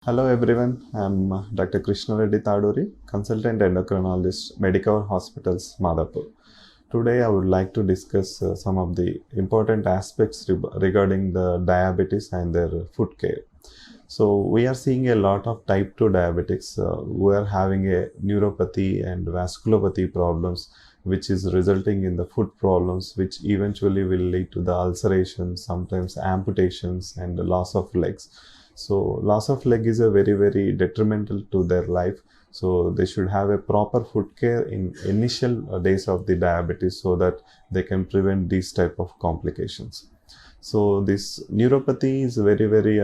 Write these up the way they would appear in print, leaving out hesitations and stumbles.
Hello everyone, I'm Dr. Krishna Reddy Taduri, consultant endocrinologist, Medicover Hospitals, Madhapur. Today I would like to discuss some of the important aspects regarding the diabetes and their food care. So we are seeing a lot of type 2 diabetics who are having a neuropathy and vasculopathy problems, which is resulting in the foot problems, which eventually will lead to the ulceration, sometimes amputations and the loss of legs. So loss of leg is a very detrimental to their life. So they should have a proper foot care in initial days of the diabetes so that they can prevent these type of complications. So this neuropathy is very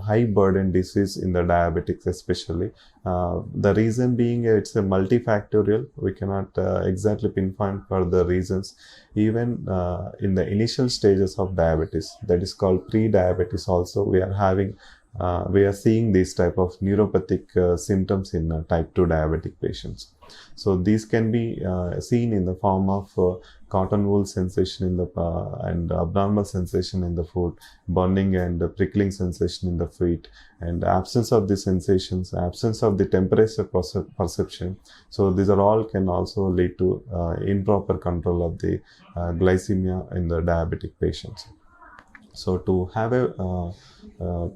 high burden disease in the diabetics especially. The reason being it's a multifactorial. We cannot exactly pinpoint for the reasons. Even in the initial stages of diabetes, that is called pre-diabetes also, we are seeing these type of neuropathic symptoms in type 2 diabetic patients. So these can be seen in the form of cotton wool sensation in the and abnormal sensation in the foot, burning and prickling sensation in the feet, and absence of the sensations, absence of the temperature perception. So these are all can also lead to improper control of the glycemia in the diabetic patients. So to have a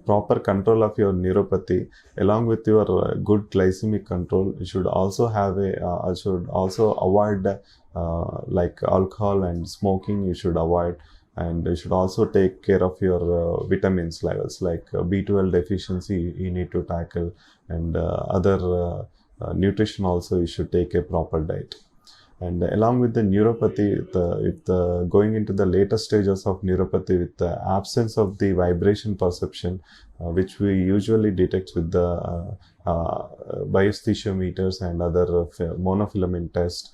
proper control of your neuropathy, along with your good glycemic control, you should also have a should also avoid like alcohol and smoking. You should avoid, and you should also take care of your vitamins levels like B12 deficiency. You need to tackle, and other nutrition also. You should take a proper diet. And along with the neuropathy, going into the later stages of neuropathy with the absence of the vibration perception, which we usually detect with the biosthesiometers and other monofilament tests.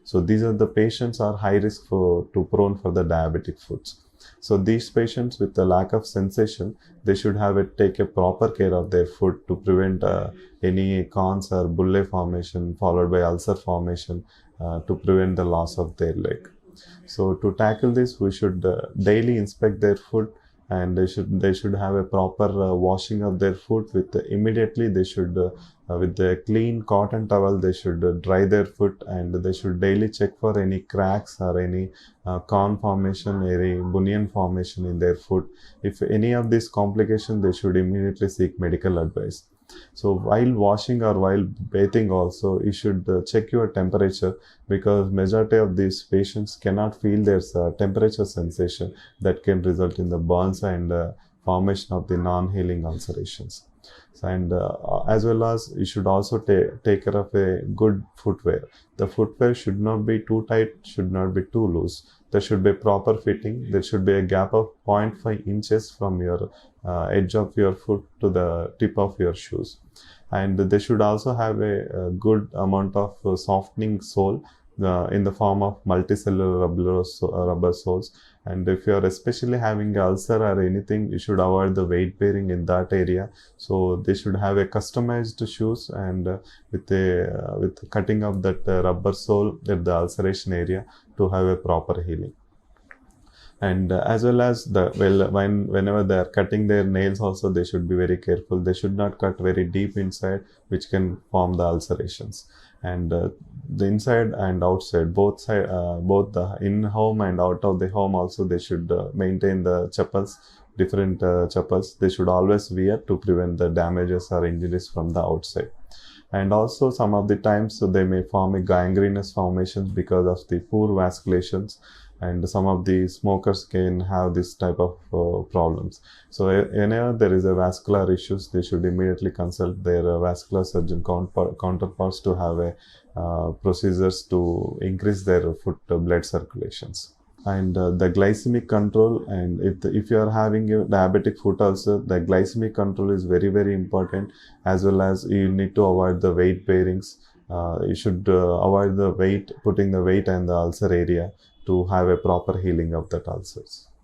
So these are the patients are high risk to prone for the diabetic foods. So these patients with the lack of sensation, they should take a proper care of their foot to prevent any corns or bulle formation followed by ulcer formation, to prevent the loss of their leg. So to tackle this, we should daily inspect their foot, and they should have a proper washing of their foot with immediately. They should with the clean cotton towel they should dry their foot, and they should daily check for any cracks or any corn formation, any bunion formation in their foot. If any of these complications, they should immediately seek medical advice. So while washing or while bathing also, you should check your temperature, because majority of these patients cannot feel their temperature sensation that can result in the burns and formation of the non-healing ulcerations. And as well as you should also take care of a good footwear. The footwear should not be too tight, should not be too loose. There should be proper fitting. There should be a gap of 0.5 inches from your edge of your foot to the tip of your shoes. And they should also have a good amount of softening sole in the form of multicellular rubber soles. And if you are especially having ulcer or anything, you should avoid the weight bearing in that area. So they should have a customized shoes, and with cutting of that rubber sole at the ulceration area to have a proper healing. And as well as whenever they are cutting their nails also, they should be very careful. They should not cut very deep inside, which can form the ulcerations. And the inside and outside, both the in home and out of the home also, they should maintain the chappals, different chappals they should always wear to prevent the damages or injuries from the outside. And also some of the times, so they may form a gangrenous formations because of the poor vasculations, and some of the smokers can have this type of problems. So whenever there is a vascular issues, they should immediately consult their vascular surgeon counterparts to have a procedures to increase their foot blood circulations. And the glycemic control, and if you are having a diabetic foot ulcer, the glycemic control is very important, as well as you need to avoid the weight bearings. You should avoid putting the weight in the ulcer area to have a proper healing of that ulcers.